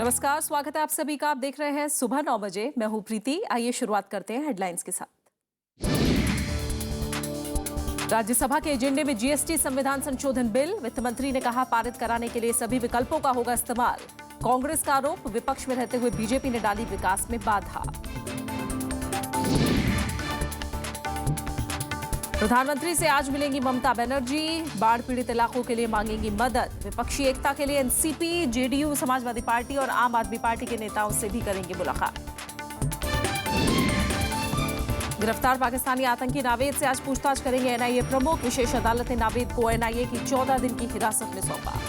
नमस्कार, स्वागत है आप सभी का। आप देख रहे हैं सुबह 9 बजे। मैं हूं प्रीति। आइए शुरुआत करते हैं हेडलाइंस के साथ। राज्यसभा के एजेंडे में जीएसटी संविधान संशोधन बिल। वित्त मंत्री ने कहा पारित कराने के लिए सभी विकल्पों का होगा इस्तेमाल। कांग्रेस का आरोप, विपक्ष में रहते हुए बीजेपी ने डाली विकास में बाधा। प्रधानमंत्री से आज मिलेंगी ममता बनर्जी। बाढ़ पीड़ित इलाकों के लिए मांगेंगी मदद। विपक्षी एकता के लिए एनसीपी, जेडीयू, समाजवादी पार्टी और आम आदमी पार्टी के नेताओं से भी करेंगे मुलाकात। गिरफ्तार पाकिस्तानी आतंकी नावेद से आज पूछताछ करेंगे एनआईए प्रमुख। विशेष अदालत ने नावेद को एनआईए की 14 दिन की हिरासत में सौंपा।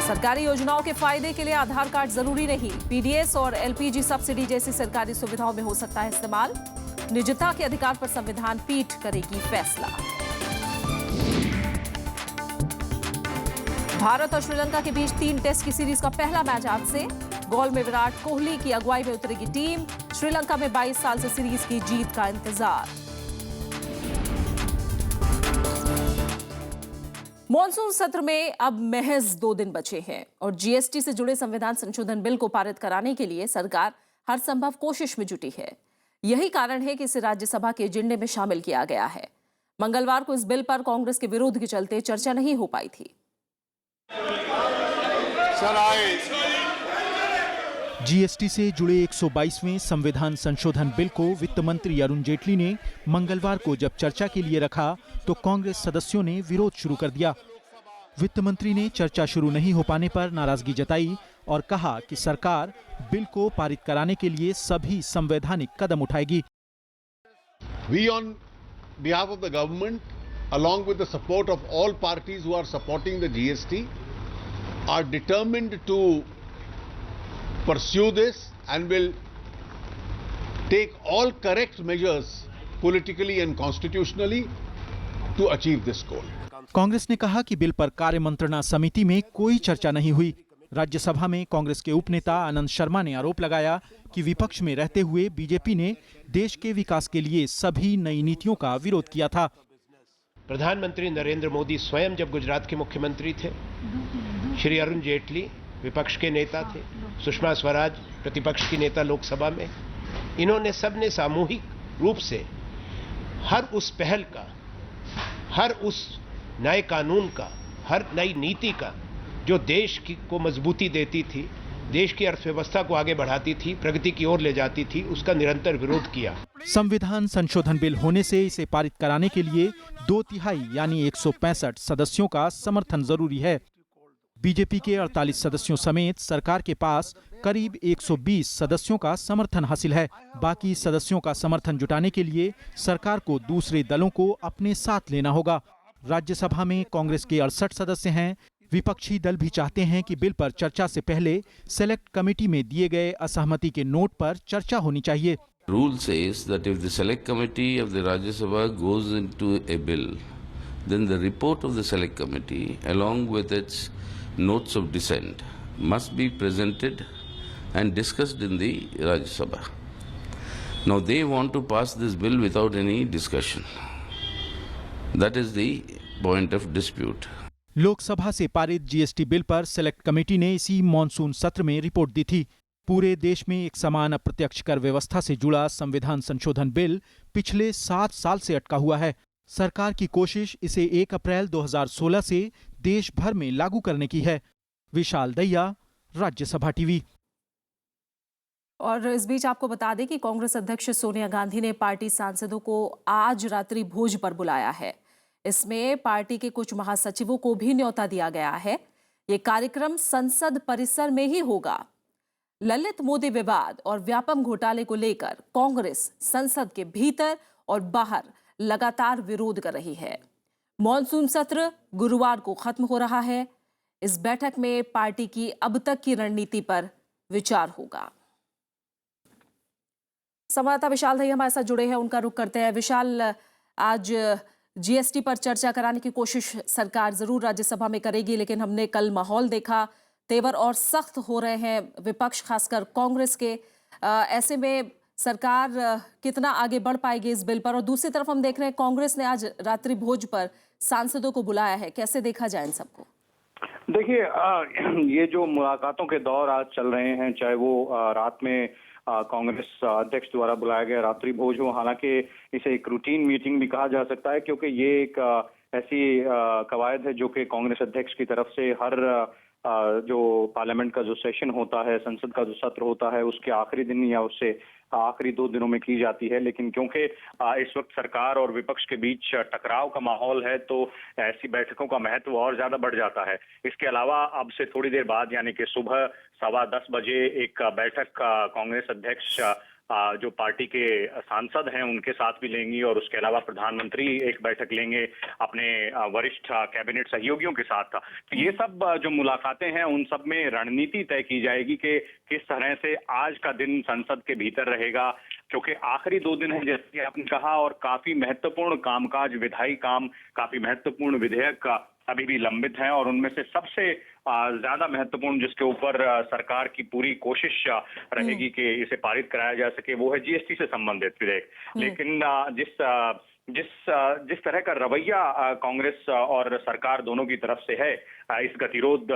सरकारी योजनाओं के फायदे के लिए आधार कार्ड जरूरी नहीं। पीडीएस और एलपीजी सब्सिडी जैसी सरकारी सुविधाओं में हो सकता है इस्तेमाल। निजता के अधिकार पर संविधान पीठ करेगी फैसला। भारत और श्रीलंका के बीच 3 टेस्ट की सीरीज का पहला मैच आज से। गोल में विराट कोहली की अगुवाई में उतरेगी टीम। श्रीलंका में 22 साल से सीरीज की जीत का इंतजार। मॉनसून सत्र में अब महज 2 दिन बचे हैं और जीएसटी से जुड़े संविधान संशोधन बिल को पारित कराने के लिए सरकार हर संभव कोशिश में जुटी है। यही कारण है कि इसे राज्यसभा के एजेंडे में शामिल किया गया है। मंगलवार को इस बिल पर कांग्रेस के विरोध के चलते चर्चा नहीं हो पाई थी। जीएसटी से जुड़े 122वें संविधान संशोधन बिल को वित्त मंत्री अरुण जेटली ने मंगलवार को जब चर्चा के लिए रखा तो कांग्रेस सदस्यों ने विरोध शुरू कर दिया। वित्त मंत्री ने चर्चा शुरू नहीं हो पाने पर नाराजगी जताई और कहा कि सरकार बिल को पारित कराने के लिए सभी संवैधानिक कदम उठाएगी। We on behalf of the government, along with the support of all parties who are supporting the GST, are determined to pursue this and will take all correct measures politically and constitutionally to achieve this goal. Congress ने कहा कि bill पर कार्य मंत्रणा समिति में कोई चर्चा नहीं हुई। राज्यसभा में कांग्रेस के उपनेता आनंद शर्मा ने आरोप लगाया कि विपक्ष में रहते हुए बीजेपी ने देश के विकास के लिए सभी नई नीतियों का विरोध किया था। प्रधानमंत्री नरेंद्र मोदी स्वयं जब गुजरात के मुख्यमंत्री थे, श्री अरुण जेटली विपक्ष के नेता थे, सुषमा स्वराज प्रतिपक्ष की नेता लोकसभा में, इन्होंने सबने सामूहिक रूप से हर उस पहल का, हर उस नए कानून का, हर नई नीति का जो देश को मजबूती देती थी, देश की अर्थव्यवस्था को आगे बढ़ाती थी, प्रगति की ओर ले जाती थी, उसका निरंतर विरोध किया। संविधान संशोधन बिल होने से इसे पारित कराने के लिए 2/3 यानी 165 सदस्यों का समर्थन जरूरी है। बीजेपी के 48 सदस्यों समेत सरकार के पास करीब 120 सदस्यों का समर्थन हासिल है। बाकी सदस्यों का समर्थन जुटाने के लिए सरकार को दूसरे दलों को अपने साथ लेना होगा। राज्यसभा में कांग्रेस के 68 सदस्य हैं। विपक्षी दल भी चाहते हैं कि बिल पर चर्चा से पहले सेलेक्ट कमेटी में दिए गए असहमति के नोट पर चर्चा होनी चाहिए। Rule says that if the select committee of the Rajya Sabha goes into a bill, then the report of the select committee, along with its notes of dissent, must be presented and discussed in the Rajya Sabha. Now they want to pass this bill without any discussion. That is the point of dispute. Lok Sabha से पारित GST bill पर select committee ने इसी monsoon सत्र में report दी थी। पूरे देश में एक समान अप्रत्यक्ष कर व्यवस्था से जुड़ा संविधान संशोधन बिल पिछले 7 साल से अटका हुआ है। सरकार की कोशिश इसे 1 अप्रैल 2016 से देश भर में लागू करने की है। विशाल दैया, राज्यसभा टीवी। और इस बीच आपको बता दें कि कांग्रेस अध्यक्ष सोनिया गांधी ने पार्टी सांसदों को आज रात्रि भोज पर बुलाया है। इसमें पार्टी के कुछ महासचिवों को भी न्योता दिया गया है। ये कार्यक्रम संसद परिसर में ही होगा। ललित मोदी विवाद और व्यापम घोटाले को लेकर कांग्रेस संसद के भीतर और बाहर लगातार विरोध कर रही है। मॉनसून सत्र गुरुवार को खत्म हो रहा है। इस बैठक में पार्टी की अब तक की रणनीति पर विचार होगा। संवाददाता विशाल दही हमारे साथ जुड़े हैं, उनका रुख करते हैं। विशाल, आज जीएसटी पर चर्चा कराने की कोशिश सरकार जरूर राज्यसभा में करेगी, लेकिन हमने कल माहौल देखा, तेवर और सख्त हो रहे हैं विपक्ष, खासकर कांग्रेस के। ऐसे में सरकार कितना आगे बढ़ पाएगी इस बिल पर? और दूसरी तरफ हम देख रहे हैं कांग्रेस ने आज रात्रि भोज पर सांसदों को बुलाया है। कैसे देखा जाए इन सबको? देखिए ये जो मुलाकातों के दौर आज चल रहे हैं, चाहे वो रात में कांग्रेस अध्यक्ष द्वारा बुलाया गया रात्रि भोज हो, हालांकि इसे एक रूटीन मीटिंग भी कहा जा सकता है, क्योंकि ये एक ऐसी कवायद है जो कि कांग्रेस अध्यक्ष की तरफ से हर जो पार्लियामेंट का जो सेशन होता है, संसद का जो सत्र होता है, उसके आखिरी दिन या उससे आखिरी 2 दिनों में की जाती है। लेकिन क्योंकि इस वक्त सरकार और विपक्ष के बीच टकराव का माहौल है, तो ऐसी बैठकों का महत्व और ज्यादा बढ़ जाता है। इसके अलावा अब से थोड़ी देर बाद यानी कि सुबह 10:15 बजे एक बैठक कांग्रेस अध्यक्ष जो पार्टी के सांसद हैं उनके साथ भी लेंगी, और उसके अलावा प्रधानमंत्री एक बैठक लेंगे अपने वरिष्ठ कैबिनेट सहयोगियों के साथ। तो ये सब जो मुलाकातें हैं उन सब में रणनीति तय की जाएगी कि किस तरह से आज का दिन संसद के भीतर रहेगा, क्योंकि आखिरी 2 दिन है जैसे कि आपने कहा, और काफी महत्वपूर्ण कामकाज, विधायी काम, काफी महत्वपूर्ण विधेयक अभी भी लंबित हैं, और उनमें से सबसे ज्यादा महत्वपूर्ण जिसके ऊपर सरकार की पूरी कोशिश रहेगी कि इसे पारित कराया जा सके, वो है जीएसटी से संबंधित विधेयक। लेकिन जिस तरह का रवैया कांग्रेस और सरकार दोनों की तरफ से है, इस गतिरोध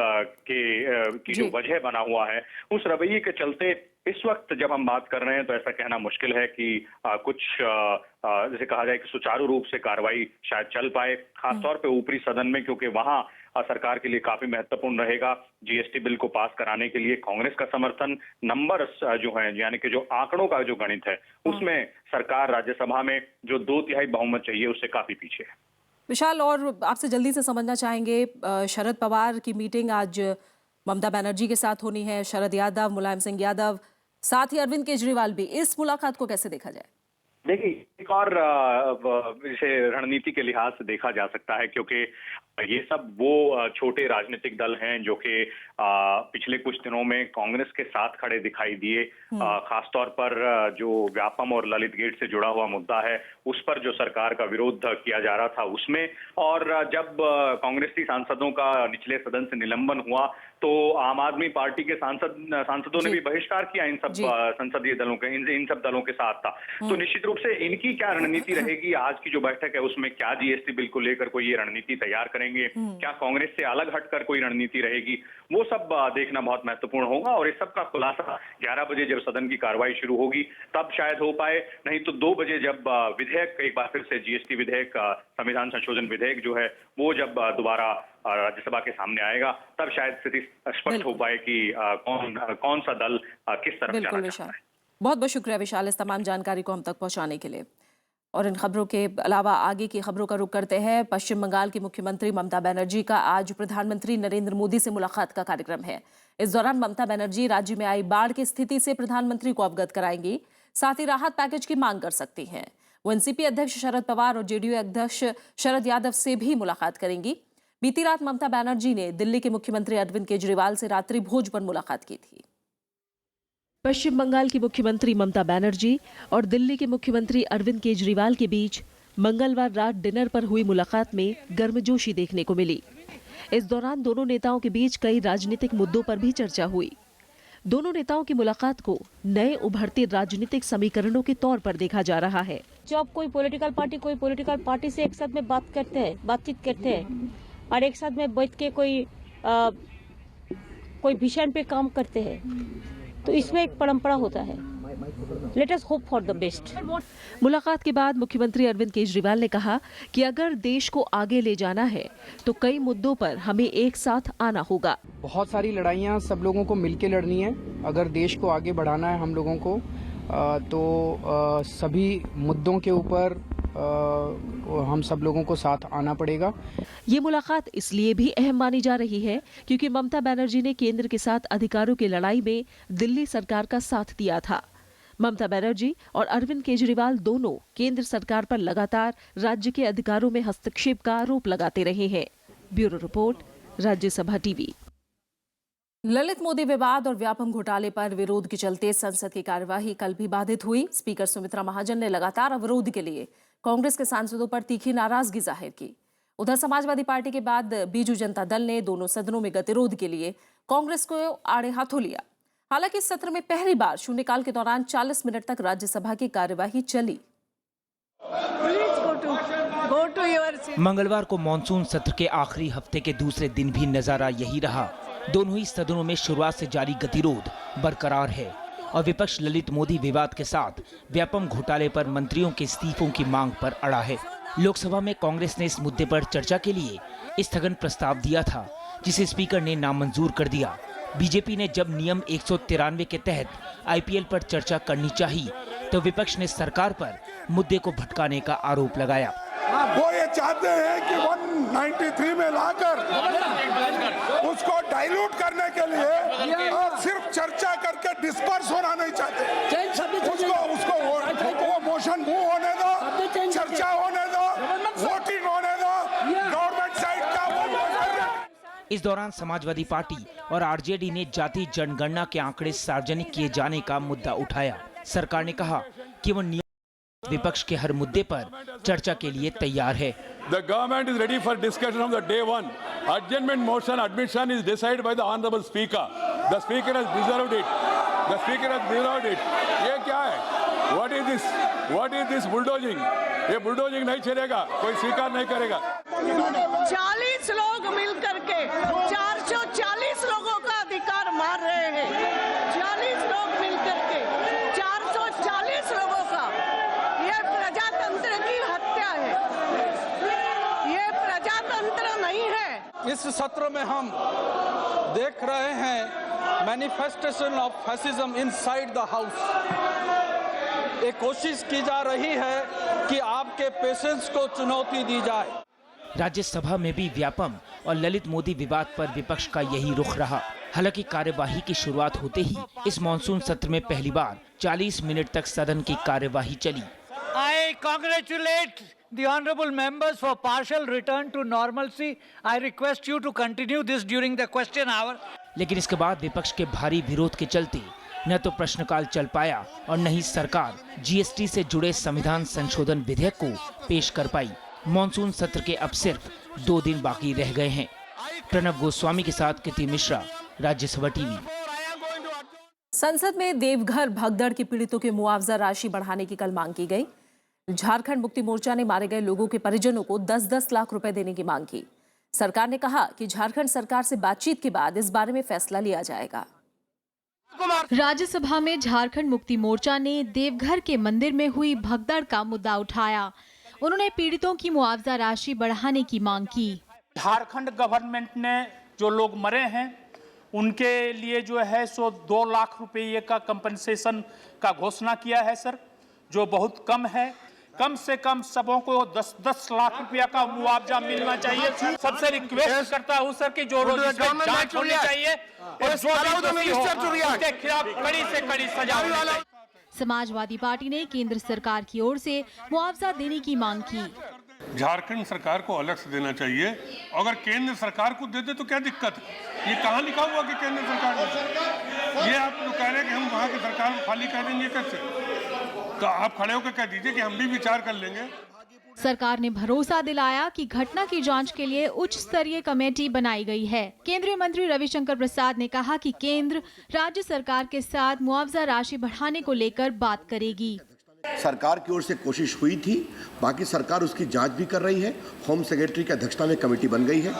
की जो वजह बना हुआ है, उस रवैये के चलते इस वक्त जब हम बात कर रहे हैं तो ऐसा कहना मुश्किल है कि कुछ जैसे कहा जाए कि सुचारू रूप से कार्रवाई शायद चल पाए, खासतौर पे ऊपरी सदन में, क्योंकि वहां सरकार के लिए काफी महत्वपूर्ण रहेगा जीएसटी बिल को पास कराने के लिए कांग्रेस का समर्थन। नंबर्स जो है यानी कि जो आंकड़ों का जो गणित है, उसमें सरकार राज्यसभा में जो 2/3 बहुमत चाहिए उससे काफी पीछे है। विशाल, और आपसे जल्दी से समझना चाहेंगे, शरद पवार की मीटिंग आज ममता बनर्जी के साथ होनी है, शरद यादव, मुलायम सिंह यादव, साथ ही अरविंद केजरीवाल भी। इस मुलाकात को कैसे देखा जाए? देखिए, एक और इसे रणनीति के लिहाज से देखा जा सकता है, क्योंकि ये सब वो छोटे राजनीतिक दल हैं जो कि पिछले कुछ दिनों में कांग्रेस के साथ खड़े दिखाई दिए, खासतौर पर जो व्यापम और ललित गेट से जुड़ा हुआ मुद्दा है उस पर जो सरकार का विरोध किया जा रहा था उसमें, और जब कांग्रेसी सांसदों का निचले सदन से निलंबन हुआ तो आम आदमी पार्टी के सांसदों ने भी बहिष्कार किया इन सब संसदीय दलों के, इन सब दलों के साथ था। तो निश्चित रूप से इनकी क्या रणनीति रहेगी, आज की जो बैठक है उसमें क्या जीएसटी बिल को लेकर कोई ये रणनीति तैयार करेंगे, क्या कांग्रेस से अलग हटकर कोई रणनीति रहेगी, वो सब देखना बहुत महत्वपूर्ण होगा। और इस सब का खुलासा 11 बजे जब सदन की कार्रवाई शुरू होगी तब शायद हो पाए, नहीं तो 2 बजे जब विधेयक एक बार फिर से जीएसटी विधेयक, संविधान संशोधन विधेयक जो है वो जब दोबारा राज्यसभा के सामने आएगा, तब शायद स्थिति स्पष्ट हो पाए कि कौन सा दल किस तरफ जाना चाहता है। बहुत बहुत शुक्रिया विशाल, इस तमाम जानकारी को हम तक पहुंचाने के लिए। और इन खबरों के अलावा आगे की खबरों का रुख करते हैं। पश्चिम बंगाल की मुख्यमंत्री ममता बनर्जी का आज प्रधानमंत्री नरेंद्र मोदी से मुलाकात का कार्यक्रम है। इस दौरान ममता बनर्जी राज्य में आई बाढ़ की स्थिति से प्रधानमंत्री को अवगत कराएंगी, साथ ही राहत पैकेज की मांग कर सकती हैं। वो एनसीपी अध्यक्ष शरद पवार और जेडीयू अध्यक्ष शरद यादव से भी मुलाकात करेंगी। बीती रात ममता बनर्जी ने दिल्ली के मुख्यमंत्री अरविंद केजरीवाल से रात्रि भोज पर मुलाकात की थी। पश्चिम बंगाल की मुख्यमंत्री ममता बनर्जी और दिल्ली के मुख्यमंत्री अरविंद केजरीवाल के बीच मंगलवार रात डिनर पर हुई मुलाकात में गर्मजोशी देखने को मिली। इस दौरान दोनों नेताओं के बीच कई राजनीतिक मुद्दों पर भी चर्चा हुई। दोनों नेताओं की मुलाकात को नए उभरते राजनीतिक समीकरणों के तौर पर देखा जा रहा है। जब कोई पॉलिटिकल पार्टी से एक साथ में बातचीत करते हैं और एक साथ में बैठ के कोई विषय पे काम करते हैं, तो इसमें एक परंपरा होता है। Let us hope for the best. मुलाकात के बाद मुख्यमंत्री अरविंद केजरीवाल ने कहा कि अगर देश को आगे ले जाना है तो कई मुद्दों पर हमें एक साथ आना होगा। बहुत सारी लड़ाइयाँ सब लोगों को मिलकर लड़नी है। अगर देश को आगे बढ़ाना है हम लोगों को तो सभी मुद्दों के ऊपर हम सब लोगों को साथ आना पड़ेगा। ये मुलाकात इसलिए भी अहम मानी जा रही है क्योंकि ममता बनर्जी ने केंद्र के साथ अधिकारों की लड़ाई में दिल्ली सरकार का साथ दिया था। ममता बनर्जी और अरविंद केजरीवाल दोनों केंद्र सरकार पर लगातार राज्य के अधिकारों में हस्तक्षेप का आरोप लगाते रहे हैं। Bureau report, Rajya Sabha TV. Lalit Modi विवाद और व्यापम घोटाले पर विरोध के चलते संसद की कार्यवाही कल भी बाधित हुई। स्पीकर सुमित्रा महाजन ने लगातार अवरोध के लिए कांग्रेस के सांसदों पर तीखी नाराजगी जाहिर की। उधर समाजवादी पार्टी के बाद बीजू जनता दल ने दोनों सदनों में गतिरोध के लिए कांग्रेस को आड़े हाथों लिया। हालांकि इस सत्र में पहली बार शून्यकाल के दौरान 40 मिनट तक राज्यसभा की कार्यवाही चली। Please go to your मंगलवार को मॉनसून सत्र के आखिरी हफ्ते के दूसरे दिन भी नजारा यही रहा। दोनों ही सदनों में शुरुआत से जारी गतिरोध बरकरार है और विपक्ष ललित मोदी विवाद के साथ व्यापम घोटाले पर मंत्रियों के इस्तीफों की मांग पर अड़ा है। लोकसभा में कांग्रेस ने इस मुद्दे पर चर्चा के लिए स्थगन प्रस्ताव दिया था, जिसे स्पीकर ने नामंजूर कर दिया। बीजेपी ने जब नियम 193 के तहत आईपीएल पर चर्चा करनी चाहिए, तो विपक्ष ने सरकार पर मुद्दे को भटकाने का आरोप लगाया। वो ये चाहते हैं कि 193 में लाकर उसको डाइल्यूट करने के लिए और सिर्फ चर्चा करके डिस्पर्स होना नहीं चाहते। उसको वो मोशन मूव होने दो, चर्चा होने दो, वोटिंग होने दो, गवर्नमेंट साइड का वो मोशन। इस दौरान समाजवादी पार्टी और आरजेडी ने जाति जनगणना के आंकड़े सार्वजनिक किए जाने का मुद्दा उठाया। सरकार ने कहा कि वो विपक्ष के हर मुद्दे पर चर्चा के लिए तैयार है। The government is ready for discussion from the day one. Adjournment motion admission is decided by the honorable speaker. The speaker has reserved it. The speaker has reserved it. ये क्या है? What is this? What is this bulldozing? ये bulldozing नहीं चलेगा, कोई स्वीकार नहीं करेगा। 40 लोग मिलकर के 440 लोगों का अधिकार मार रहे हैं। 40 लोग मिलकर के 440 लोगों का, ये प्रजातंत्र की हत्या है, ये प्रजातंत्र नहीं है। इस सत्र में हम देख रहे हैं manifestation of fascism inside the house. एक कोशिश की जा रही है कि आपके पेशेंस को चुनौती दी जाए। राज्यसभा में भी व्यापम और ललित मोदी विवाद पर विपक्ष का यही रुख रहा। हालांकि कार्यवाही की शुरुआत होते ही इस मॉनसून सत्र में पहली बार 40 मिनट तक सदन की कार्यवाही चली। I congratulate the honorable members for partial return to normalcy. I request you to continue this during the question hour. लेकिन इसके बाद विपक्ष के भारी विरोध के चलते न तो प्रश्नकाल चल पाया और न ही सरकार जीएसटी से जुड़े संविधान संशोधन विधेयक को पेश कर पाई। मॉनसून सत्र के अब सिर्फ 2 दिन बाकी रह गए हैं। प्रणव गोस्वामी के साथ कृति मिश्रा, राज्यसभा टीवी। संसद में देवघर भगदड़ के पीड़ितों के मुआवजा राशि बढ़ाने की कल मांग की गई। झारखंड मुक्ति मोर्चा ने मारे गए लोगों के परिजनों को 10-10 लाख रुपए देने की मांग की। सरकार ने कहा कि झारखंड सरकार से बातचीत के बाद इस बारे में फैसला लिया जाएगा। राज्यसभा में झारखंड मुक्ति मोर्चा ने देवघर के मंदिर में हुई भगदड़ का मुद्दा उठाया। उन्होंने पीड़ितों की मुआवजा राशि बढ़ाने की मांग की। झारखंड गवर्नमेंट ने जो लोग मरे हैं उनके लिए जो है सो 2 लाख रुपये का कंपनसेशन का घोषणा किया है सर, जो बहुत कम है। कम से कम सबों को 10-10 लाख रुपया का मुआवजा मिलना चाहिए। सबसे रिक्वेस्ट करता हूँ सर कि जो जांच होनी चाहिए और जो उसके खिलाफ कड़ी से कड़ी सजा होनी चाहिए। समाजवादी पार्टी ने केंद्र सरकार की ओर से मुआवजा देने की मांग की। झारखंड सरकार को अलग से देना चाहिए। अगर केंद्र सरकार को दे दे तो क्या दिक्कत है? ये कहाँ लिखा हुआ कि केंद्र सरकार ने? ये आप लोग कह रहे हैं कि हम वहाँ की सरकार खाली कह देंगे कैसे? तो आप खड़े होकर कह दीजिए कि हम भी विचार कर लेंगे। सरकार ने भरोसा दिलाया कि घटना की जांच के लिए उच्च स्तरीय कमेटी बनाई गई है। केंद्रीय मंत्री रविशंकर प्रसाद ने कहा कि केंद्र राज्य सरकार के साथ मुआवजा राशि बढ़ाने को लेकर बात करेगी। सरकार की ओर से कोशिश हुई थी, बाकी सरकार उसकी जांच भी कर रही है। होम सेक्रेटरी की अध्यक्षता में कमेटी बन गई है।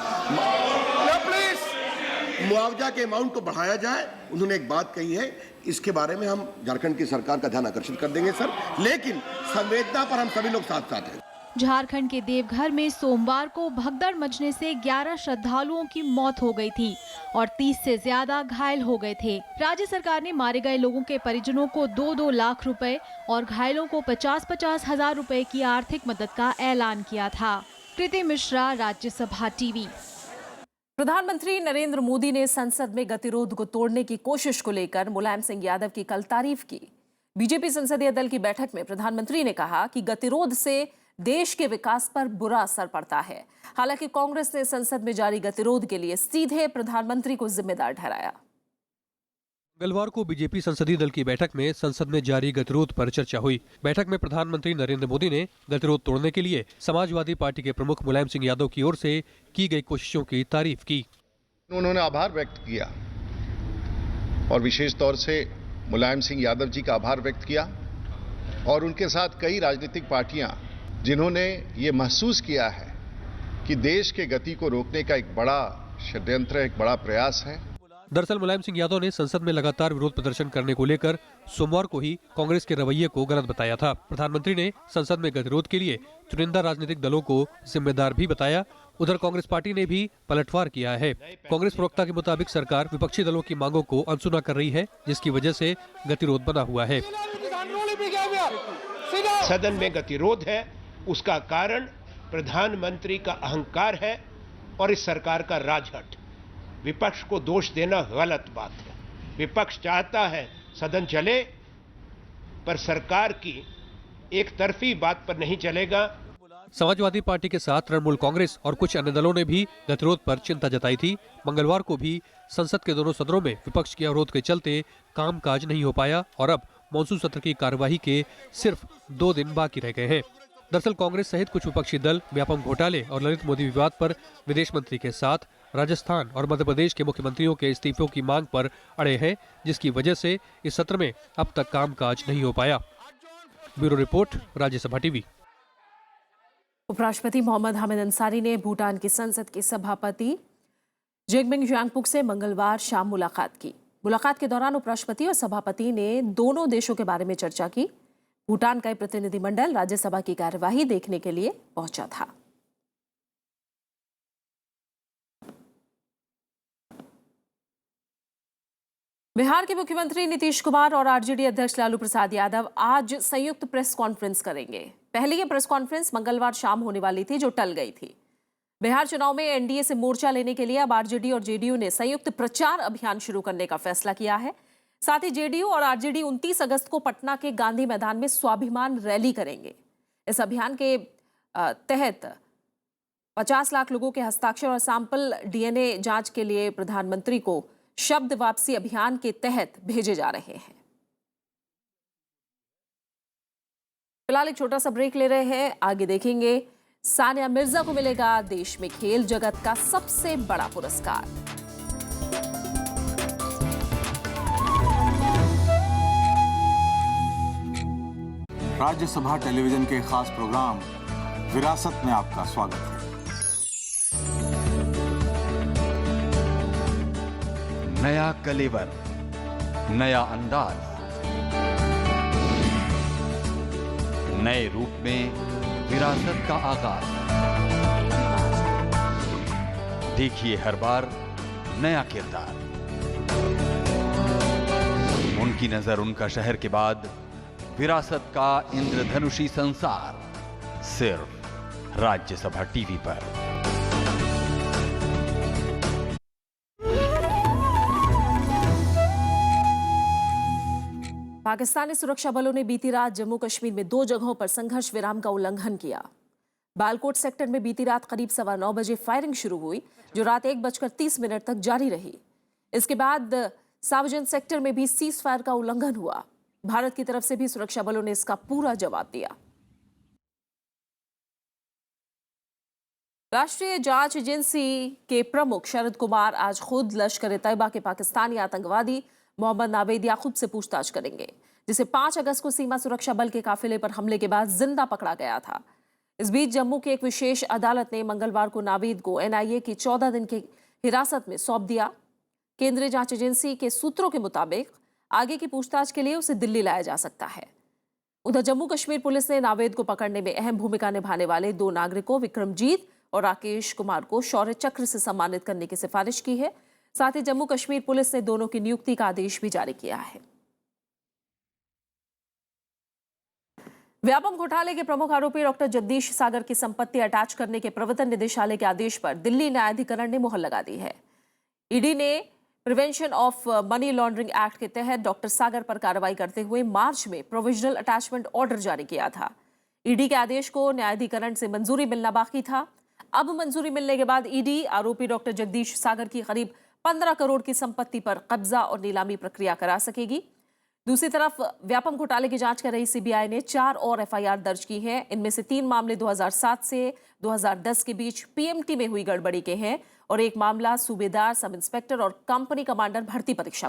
मुआवजा के अमाउंट को बढ़ाया जाए। उन्होंने एक बात कही है, इसके बारे में हम झारखंड की सरकार का ध्यान आकर्षित कर देंगे सर, लेकिन संवेदना पर हम सभी लोग साथ साथ हैं। झारखंड के देवघर में सोमवार को भगदड़ मचने से 11 श्रद्धालुओं की मौत हो गई थी और 30 से ज्यादा घायल हो गए थे। राज्य सरकार ने मारे गए लोगों के परिजनों को 2-2 लाख रुपए और घायलों को 50-50 हजार रुपए की आर्थिक मदद का ऐलान किया था। कृति मिश्रा, राज्यसभा टीवी। प्रधानमंत्री नरेंद्र मोदी ने संसद में गतिरोध को तोड़ने की कोशिश को लेकर मुलायम सिंह यादव की कल तारीफ की। बीजेपी संसदीय दल की बैठक में प्रधानमंत्री ने कहा कि गतिरोध से देश के विकास पर बुरा असर पड़ता है। हालांकि कांग्रेस ने संसद में जारी गतिरोध के लिए सीधे प्रधानमंत्री को जिम्मेदार ठहराया। मंगलवार को बीजेपी संसदीय दल की बैठक में संसद में जारी गतिरोध पर चर्चा हुई। बैठक में प्रधानमंत्री नरेंद्र मोदी ने गतिरोध तोड़ने के लिए समाजवादी पार्टी के प्रमुख मुलायम सिंह यादव की ओर से की गई कोशिशों की तारीफ की। उन्होंने आभार व्यक्त किया और विशेष तौर से मुलायम सिंह यादव जी का आभार व्यक्त किया और उनके साथ कई राजनीतिक पार्टियां जिन्होंने ये महसूस किया है कि देश के गति को रोकने का एक बड़ा षड्यंत्र, एक बड़ा प्रयास है। दरअसल मुलायम सिंह यादव ने संसद में लगातार विरोध प्रदर्शन करने को लेकर सोमवार को ही कांग्रेस के रवैये को गलत बताया था। प्रधानमंत्री ने संसद में गतिरोध के लिए चुनिंदा राजनीतिक दलों को जिम्मेदार भी बताया। उधर कांग्रेस पार्टी ने भी पलटवार किया है। कांग्रेस प्रवक्ता के मुताबिक सरकार विपक्षी दलों की मांगों को अनसुना कर रही है, जिसकी वजह से गतिरोध बना हुआ है। सदन में गतिरोध है, उसका कारण प्रधानमंत्री का अहंकार है और इस सरकार का राजहट। विपक्ष को दोष देना गलत बात है। विपक्ष चाहता है सदन चले, पर सरकार की एक तरफी बात पर नहीं चलेगा। समाजवादी पार्टी के साथ तृणमूल कांग्रेस और कुछ अन्य दलों ने भी गतिरोध पर चिंता जताई थी। मंगलवार को भी संसद के दोनों सदनों में विपक्ष के अवरोध के चलते कामकाज नहीं हो पाया और अब मॉनसून सत्र की कार्यवाही के सिर्फ 2 दिन बाकी रह गए हैं। दरअसल कांग्रेस सहित कुछ विपक्षी दल व्यापम घोटाले और ललित मोदी विवाद पर विदेश मंत्री के साथ राजस्थान और मध्य प्रदेश के मुख्यमंत्रियों के इस्तीफों की मांग पर अड़े हैं, जिसकी वजह से इस सत्र में अब तक कामकाज नहीं हो पाया। Bureau report, Rajya Sabha TV. उपराष्ट्रपति मोहम्मद हामिद अंसारी ने भूटान की संसद के सभापति जिग्मे ज़्यांगपुक से मंगलवार शाम मुलाकात की। मुलाकात के दौरान उपराष्ट्रपति और सभापति ने दोनों देशों के बारे में चर्चा की। भूटान का प्रतिनिधिमंडल राज्यसभा की कार्यवाही देखने के लिए पहुंचा था। बिहार के मुख्यमंत्री नीतीश कुमार और आरजेडी अध्यक्ष लालू प्रसाद यादव आज संयुक्त प्रेस कॉन्फ्रेंस करेंगे। पहली ये प्रेस कॉन्फ्रेंस मंगलवार शाम होने वाली थी, जो टल गई थी। बिहार चुनाव में एनडीए से मोर्चा लेने के लिए अब आरजेडी और जेडीयू ने संयुक्त प्रचार अभियान शुरू करने का फैसला किया है। साथ ही जेडीयू और आरजेडी 29 अगस्त को पटना के गांधी मैदान में स्वाभिमान रैली करेंगे। इस अभियान के तहत 50 लाख लोगों के हस्ताक्षर और सैंपल डीएनए जांच के लिए प्रधानमंत्री को शब्द वापसी अभियान के तहत भेजे जा रहे हैं। फिलहाल एक छोटा सा ब्रेक ले रहे हैं, आगे देखेंगे सानिया मिर्जा को मिलेगा देश में खेल जगत का सबसे बड़ा पुरस्कार। राज्यसभा टेलीविजन के खास प्रोग्राम विरासत में आपका स्वागत है। नया कलेवर, नया अंदाज, नए रूप में विरासत का आगाज। देखिए हर बार नया किरदार। उनकी नजर उनका शहर के बाद विरासत का इंद्रधनुषी संसार, सिर्फ राज्यसभा टीवी पर। पाकिस्तानी सुरक्षा बलों ने बीती रात जम्मू कश्मीर में 2 जगहों पर संघर्ष विराम का उल्लंघन किया। बालकोट सेक्टर में बीती रात करीब 9:15 बजे फायरिंग शुरू हुई, जो रात 1:30 तक जारी रही। इसके बाद सावजन सेक्टर में भी सीज फायर का उल्लंघन हुआ। भारत की तरफ से भी सुरक्षा बलों ने इसका पूरा जवाब दिया। राष्ट्रीय जांच एजेंसी के प्रमुख शरद कुमार आज खुद लश्कर-ए-तैयबा के पाकिस्तानी आतंकवादी मोहम्मद नावेद याकूब से पूछताछ करेंगे, जिसे 5 अगस्त को सीमा सुरक्षा बल के काफिले पर हमले के बाद जिंदा पकड़ा गया था। इस बीच जम्मू की एक विशेष अदालत ने मंगलवार को नावेद को एनआईए की 14 दिन की हिरासत में सौंप दिया। केंद्रीय जांच एजेंसी के सूत्रों के मुताबिक आगे की पूछताछ के लिए उसे दिल्ली लाया जा सकता है। उधर जम्मू कश्मीर पुलिस ने नावेद को पकड़ने में अहम भूमिका निभाने वाले 2 नागरिकों विक्रमजीत और राकेश कुमार को शौर्य चक्र से सम्मानित करने की सिफारिश की है। साथ ही जम्मू कश्मीर पुलिस ने दोनों की नियुक्ति का आदेश भी जारी किया है। व्यापम घोटाले के प्रमुख आरोपी डॉक्टर जगदीश सागर की संपत्ति अटैच करने के प्रवर्तन निदेशालय के आदेश पर दिल्ली न्यायाधिकरण ने मुहर लगा दी है। ईडी ने prevention of money laundering act के तहत डॉक्टर सागर पर कार्रवाई करते हुए मार्च में प्रोविजनल अटैचमेंट ऑर्डर जारी किया था। ईडी के आदेश को न्यायाधिकरण से मंजूरी मिलना बाकी था। अब मंजूरी मिलने के बाद ईडी आरोपी डॉक्टर जगदीश सागर की करीब 15 करोड़ की संपत्ति पर कब्जा और नीलामी प्रक्रिया करा सकेगी। दूसरी तरफ व्यापम घोटाले की जांच कर रही सीबीआई ने 4 और एफआईआर दर्ज की हैं। इनमें से 3 मामले 2007 से 2010 के बीच पीएमटी में हुई गड़बड़ी के हैं और एक मामला सूबेदार, सब इंस्पेक्टर और कंपनी कमांडर भर्ती परीक्षा।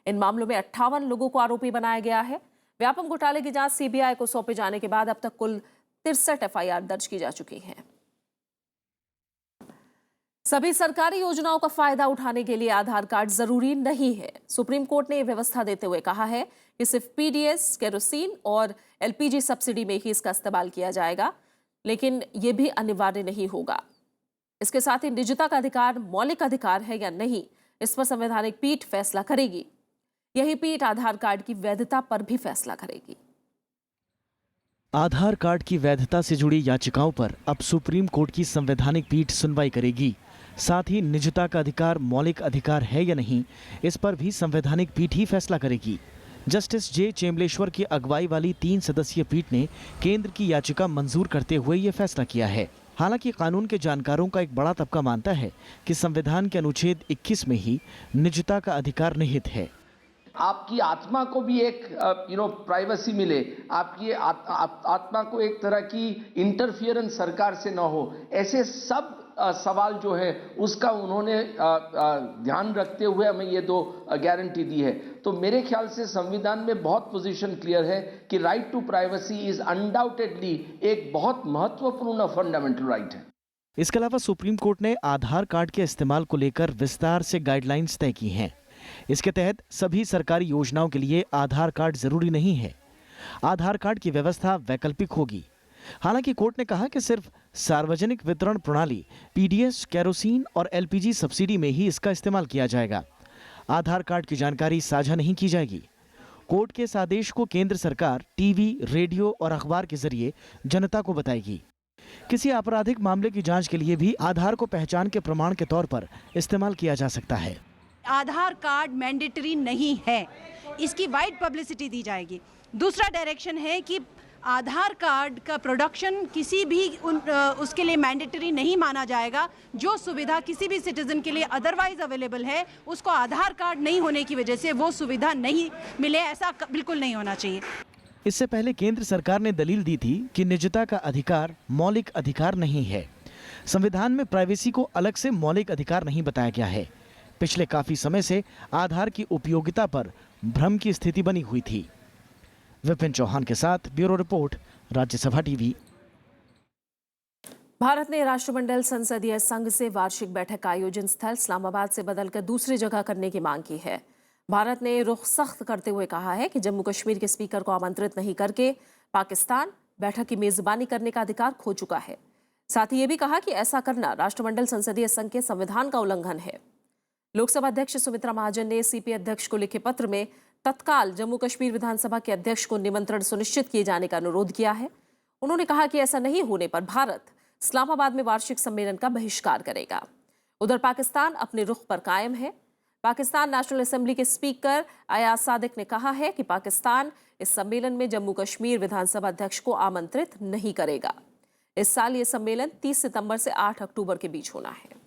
इन मामलों में 58 लोगों को आरोपी बनाया गया है। व्यापम घोटाले की जांच सीबीआई को सौंपे जाने के बाद अब तक कुल 63 एफआईआर दर्ज की जा चुकी हैं। सभी सरकारी योजनाओं का फायदा उठाने के लिए आधार कार्ड जरूरी नहीं है। सुप्रीम कोर्ट ने यह व्यवस्था देते हुए कहा है कि सिर्फ पीडीएस, केरोसिन और एलपीजी सब्सिडी में ही इसका इस्तेमाल किया जाएगा, लेकिन यह भी अनिवार्य नहीं होगा। इसके साथ ही निजता का अधिकार मौलिक अधिकार है या नहीं, इस पर संवैधानिक पीठ फैसला करेगी। यही पीठ आधार कार्ड की वैधता पर भी फैसला करेगी। आधार कार्ड की वैधता से जुड़ी याचिकाओं पर अब सुप्रीम कोर्ट की संवैधानिक पीठ सुनवाई करेगी। साथ ही निजता का अधिकार मौलिक अधिकार है या नहीं, इस पर भी संवैधानिक पीठ ही फैसला करेगी। जस्टिस जे चेम्बलेश्वर की अगुवाई वाली 3 सदस्यीय पीठ ने केंद्र की याचिका मंजूर करते हुए ये फैसला किया है। हालांकि कानून के जानकारों का एक बड़ा तबका मानता है कि संविधान के अनुच्छेद 21 में ही निजता का अधिकार निहित है। आपकी आत्मा को भी एक प्राइवेसी मिले, आपकी आत्मा को एक तरह की इंटरफियरेंस सरकार से न हो, ऐसे सब सवाल जो है उसका उन्होंने ध्यान रखते हुए हमें ये 2 गारंटी दी है। तो मेरे ख्याल से संविधान में बहुत पोजीशन क्लियर है कि right to privacy is undoubtedly एक बहुत महत्वपूर्ण फंडामेंटल राइट है। इसके अलावा सुप्रीम कोर्ट ने आधार कार्ड के इस्तेमाल को लेकर विस्तार से गाइडलाइंस तय की हैं। इसके तहत सभी सरकारी योजनाओं के लिए आधार कार्ड जरूरी नहीं है। आधार कार्ड की व्यवस्था वैकल्पिक होगी। हालांकि कोर्ट ने कहा कि सिर्फ सार्वजनिक वितरण प्रणाली पीडीएस, केरोसिन और एलपीजी सब्सिडी में ही इसका इस्तेमाल किया जाएगा। आधार कार्ड की जानकारी साझा नहीं की जाएगी। कोर्ट के इस आदेश को केंद्र सरकार टीवी, रेडियो और अखबार के जरिए जनता को बताएगी। किसी आपराधिक मामले की जांच के लिए भी आधार को पहचान के प्रमाण के तौर पर इस्तेमाल किया जा सकता है। आधार कार्ड मैंडेटरी नहीं है, इसकी वाइड पब्लिसिटी दी जाएगी। दूसरा डायरेक्शन है कि आधार कार्ड का प्रोडक्शन किसी भी उसके लिए मैंडेटरी नहीं माना जाएगा। जो सुविधा किसी भी सिटीजन के लिए अदरवाइज अवेलेबल है, उसको आधार कार्ड नहीं होने की वजह से वो सुविधा नहीं मिले, ऐसा बिल्कुल नहीं होना चाहिए। इससे पहले केंद्र सरकार ने दलील दी थी कि निजता का अधिकार मौलिक अधिकार नहीं है। संविधान में प्राइवेसी को अलग से मौलिक अधिकार नहीं बताया गया है। पिछले काफी समय से आधार की उपयोगिता पर भ्रम की स्थिति बनी हुई थी। विपिन चौहान के साथ bureau report, Rajya Sabha TV. Bharat ने राष्ट्रमंडल संसदीय संघ से वार्षिक बैठक का आयोजन स्थल इस्लामाबाद से बदलकर दूसरी जगह करने की मांग की है। भारत ने रुख सख्त करते हुए कहा है कि जम्मू कश्मीर के स्पीकर को आमंत्रित नहीं करके पाकिस्तान बैठक की मेजबानी करने का अधिकार खो चुका है। साथ ही ये भी कहा कि ऐसा करना राष्ट्रमंडल संसदीय संघ के संविधान का उल्लंघन है। लोकसभा अध्यक्ष सुमित्रा महाजन ने सीपी अध्यक्ष को लिखे पत्र में तत्काल जम्मू कश्मीर विधानसभा के अध्यक्ष को निमंत्रण सुनिश्चित किए जाने का अनुरोध किया है। उन्होंने कहा कि ऐसा नहीं होने पर भारत इस्लामाबाद में वार्षिक सम्मेलन का बहिष्कार करेगा। उधर पाकिस्तान अपने रुख पर कायम है। पाकिस्तान नेशनल असेंबली के स्पीकर अयाज सादिक ने कहा है कि पाकिस्तान इस सम्मेलन में जम्मू कश्मीर विधानसभा अध्यक्ष को आमंत्रित नहीं करेगा। इस साल ये सम्मेलन 30 सितंबर से 8 अक्टूबर के बीच होना है।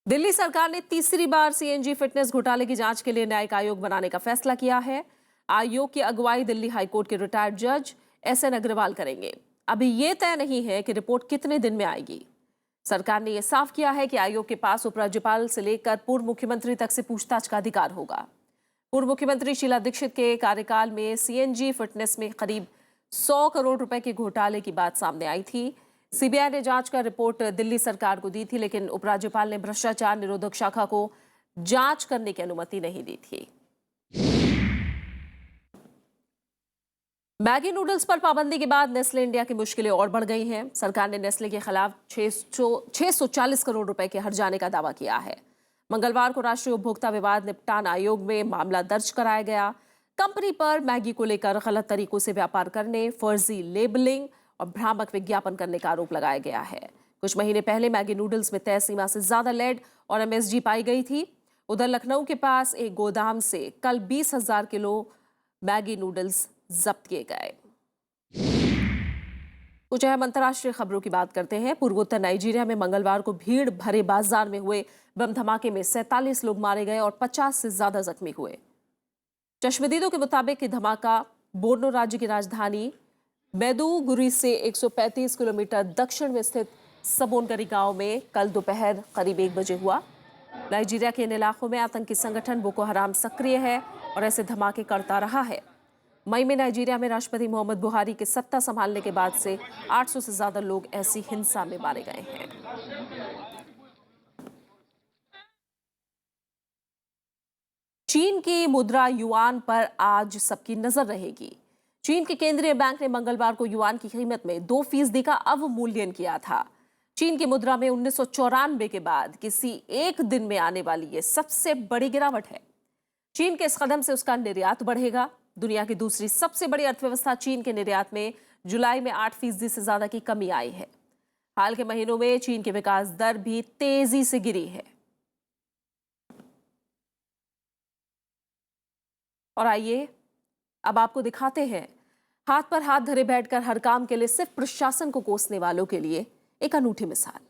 दिल्ली सरकार ने तीसरी बार सीएनजी फिटनेस घोटाले की जांच के लिए न्यायिक आयोग बनाने का फैसला किया है। आयोग की अगुवाई दिल्ली हाईकोर्ट के रिटायर्ड जज एसएन अग्रवाल करेंगे। अभी यह तय नहीं है कि रिपोर्ट कितने दिन में आएगी। सरकार ने यह साफ किया है कि आयोग के पास उपराज्यपाल से लेकर पूर्व मुख्यमंत्री तक से पूछताछ का अधिकार होगा। पूर्व मुख्यमंत्री शीला दीक्षित के कार्यकाल में सीएनजी फिटनेस में करीब 100 करोड़ रुपए के घोटाले की बात सामने आई थी। सीबीआई ने जांच का रिपोर्ट दिल्ली सरकार को दी थी, लेकिन उपराज्यपाल ने भ्रष्टाचार निरोधक शाखा को जांच करने की अनुमति नहीं दी थी। मैगी नूडल्स पर पाबंदी के बाद नेस्ले इंडिया की मुश्किलें और बढ़ गई हैं। सरकार ने नेस्ले के खिलाफ 640 करोड़ रुपए के हर्जाने का दावा किया है। मंगलवार को राष्ट्रीय उपभोक्ता विवाद निपटान आयोग में मामला दर्ज कराया गया। कंपनी पर मैगी को लेकर गलत तरीकों से व्यापार करने, फर्जी लेबलिंग और भ्रामक विज्ञापन करने का आरोप लगाया गया है। कुछ महीने पहले मैगी नूडल्स में तय सीमा से ज्यादा लेड और एमएसजी पाई गई थी। उधर लखनऊ के पास एक गोदाम से कल 20,000 किलो मैगी नूडल्स जब्त किए गए। कुछ अहम अंतर्राष्ट्रीय खबरों की बात करते हैं। पूर्वोत्तर नाइजीरिया में मंगलवार को भीड़ भरे बाजार में हुए बम धमाके में 47 लोग मारे गए और 50 से ज्यादा जख्मी हुए। चश्मदीदों के मुताबिक धमाका बोर्नो राज्य की राजधानी मैदुगुरी से 135 किलोमीटर दक्षिण में स्थित सबोनगरी गांव में कल दोपहर करीब 1 बजे हुआ। नाइजीरिया के इन इलाकों में आतंकी संगठन बोको हराम सक्रिय है और ऐसे धमाके करता रहा है। मई में नाइजीरिया में राष्ट्रपति मोहम्मद बुहारी के सत्ता संभालने के बाद से 800 से ज्यादा लोग ऐसी हिंसा में मारे गए हैं। चीन की मुद्रा युआन पर आज सबकी नजर रहेगी। चीन के केंद्रीय बैंक ने मंगलवार को युआन की कीमत में 2% का अवमूल्यन किया था। चीन की मुद्रा में 1994 के बाद किसी एक दिन में आने वाली ये सबसे बड़ी गिरावट है। चीन के इस कदम से उसका निर्यात बढ़ेगा। दुनिया की दूसरी सबसे बड़ी अर्थव्यवस्था चीन के निर्यात में जुलाई में 8% से ज्यादा की कमी आई है। हाल के महीनों में चीन की विकास दर भी तेजी से गिरी है। और आइए अब आपको दिखाते हैं हाथ पर हाथ धरे बैठकर हर काम के लिए सिर्फ प्रशासन को कोसने वालों के लिए एक अनूठी मिसाल।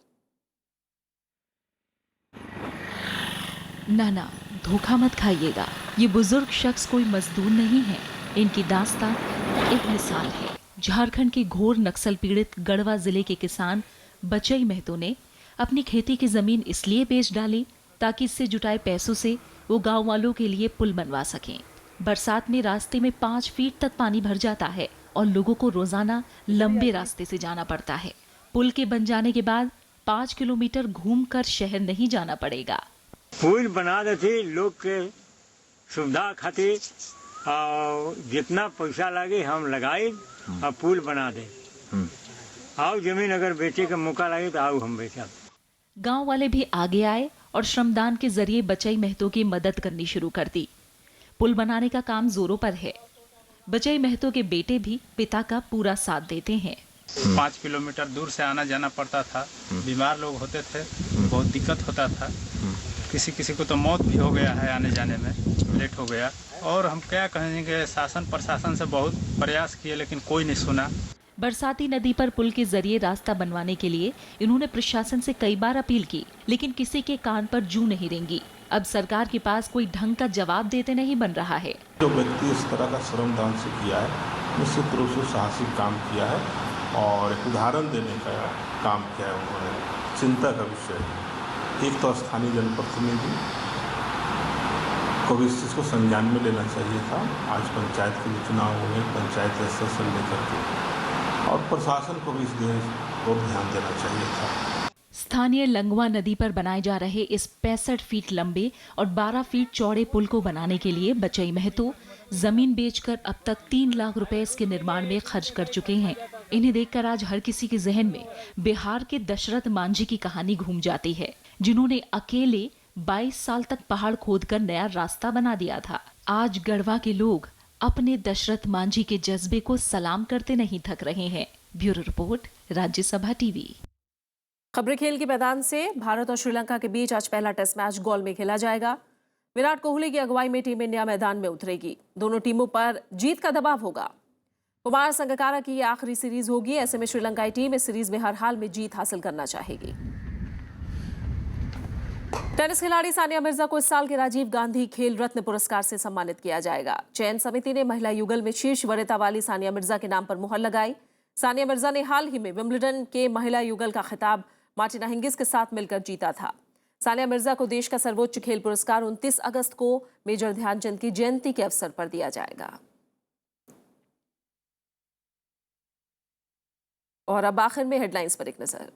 ना, धोखा मत खाइएगा। ये बुजुर्ग शख्स कोई मजदूर नहीं है। इनकी दास्तान एक मिसाल है। झारखंड के घोर नक्सल पीड़ित गढ़वा जिले के किसान बचई महतो ने अपनी खेती की जमीन इसलिए बेच डाली ताकि इससे जुटाए पैसों से वो गांव वालों के लिए पुल बनवा सकें। बरसात में रास्ते में 5 फीट तक पानी भर जाता है और लोगों को रोजाना लंबे रास्ते से जाना पड़ता है। पुल के बन जाने के बाद 5 किलोमीटर घूमकर शहर नहीं जाना पड़ेगा। पुल बना देती लोग के सुविधा खातिर और जितना पैसा लगे हम लगाए और पुल बना दे। आओ जमीन अगर बेचे का मौका लगे तो आओ हम बेचा। गांव वाले भी आगे आए और श्रमदान के जरिए बचई महतो की मदद करनी शुरू कर दी। पुल बनाने का काम जोरों पर है। बचई महतो के बेटे भी पिता का पूरा साथ देते हैं। 5 किलोमीटर दूर से आना जाना पड़ता था। बीमार लोग होते थे, बहुत दिक्कत होता था। किसी को तो मौत भी हो गया है, आने जाने में लेट हो गया। और हम क्या कहेंगे, शासन प्रशासन से बहुत प्रयास किए लेकिन कोई नहीं सुना। बरसाती नदी पर पुल के जरिए रास्ता बनवाने के लिए इन्होंने प्रशासन से कई बार अपील की, लेकिन किसी के कान पर जू नहीं रेंगी। अब सरकार के पास कोई ढंग का जवाब देते नहीं बन रहा है। जो व्यक्ति इस तरह का श्रमदान से किया है, निश्चित रूप से साहसिक काम किया है और एक उदाहरण देने का काम किया है उन्होंने। चिंता का विषय है। एक तो स्थानीय जनप्रतिनिधि को भी इस चीज़ को संज्ञान में लेना चाहिए था। आज पंचायत के भी चुनाव हुए, पंचायत स्तर से लेकर के, और प्रशासन को भी इस पर ध्यान देना चाहिए था। स्थानीय लंगवा नदी पर बनाए जा रहे इस 65 फीट लंबे और 12 फीट चौड़े पुल को बनाने के लिए बचई महतो जमीन बेचकर अब तक 3 लाख रुपए इसके निर्माण में खर्च कर चुके हैं। इन्हें देखकर आज हर किसी के जहन में बिहार के दशरथ मांझी की कहानी घूम जाती है, जिन्होंने अकेले 22 साल तक पहाड़ खोदकर नया रास्ता बना दिया था। आज गढ़वा के लोग अपने दशरथ मांझी के जज्बे को सलाम करते नहीं थक रहे हैं। Bureau report, Rajya Sabha TV. खबरें खेल के मैदान से। भारत और श्रीलंका के बीच आज पहला टेस्ट मैच गौल में खेला जाएगा। विराट कोहली की अगुवाई में टीम इंडिया मैदान में उतरेगी। दोनों टीमों पर जीत का दबाव होगा। कुमार संगकारा की ये आखिरी सीरीज होगी। ऐसे में श्रीलंकाई टीम इस सीरीज में हर हाल में जीत हासिल करना चाहेगी। टेनिस खिलाड़ी सानिया मिर्जा को इस साल के राजीव गांधी खेल रत्न पुरस्कार से सम्मानित किया जाएगा। चयन समिति ने महिला युगल में शीर्ष वरीयता वाली सानिया मिर्जा के नाम पर मुहर लगाई। सानिया मिर्जा ने हाल ही में विंबलडन के महिला युगल का खिताब मार्टिना हिंगिस के साथ मिलकर जीता था। सानिया मिर्जा को देश का सर्वोच्च खेल पुरस्कार 29 अगस्त को मेजर ध्यानचंद की जयंती के अवसर पर दिया जाएगा। और अब आखिर में हेडलाइंस पर एक नजर।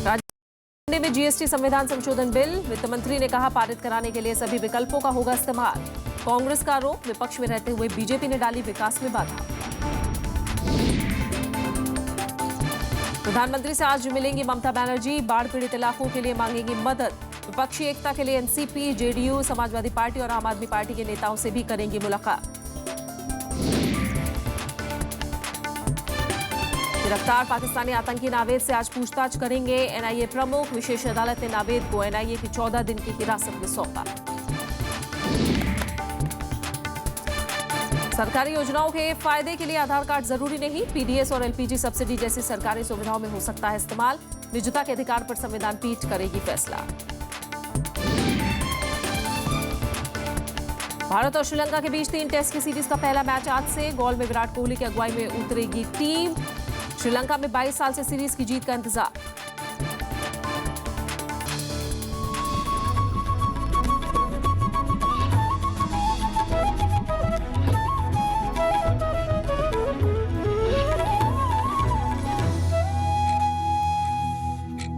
राज्य में जीएसटी संविधान संशोधन बिल, वित्त मंत्री ने कहा पारित कराने के लिए सभी विकल्पों का होगा इस्तेमाल। कांग्रेस का आरोप, विपक्ष में रहते हुए बीजेपी ने डाली विकास में बाधा। प्रधानमंत्री से आज मिलेंगी ममता बनर्जी, बाढ़ पीड़ित इलाकों के लिए मांगेंगी मदद। विपक्षी एकता के लिए एनसीपी, जेडीयू, समाजवादी पार्टी और आम आदमी पार्टी के नेताओं से भी करेंगी मुलाकात। गिरफ्तार पाकिस्तानी आतंकी नावेद से आज पूछताछ करेंगे एनआईए प्रमुख। विशेष अदालत ने नावेद को एनआईए की 14 दिन की हिरासत में सौंपा। सरकारी योजनाओं के फायदे के लिए आधार कार्ड जरूरी नहीं, पीडीएस और एलपीजी सब्सिडी जैसी सरकारी सुविधाओं में हो सकता है इस्तेमाल। निजता के अधिकार पर संविधान पीठ करेगी फैसला। भारत और श्रीलंका के बीच 3 टेस्ट की सीरीज का पहला मैच आज से। गौल में विराट कोहली की अगुवाई में उतरेगी टीम। श्रीलंका में 22 साल से सीरीज की जीत का इंतजार।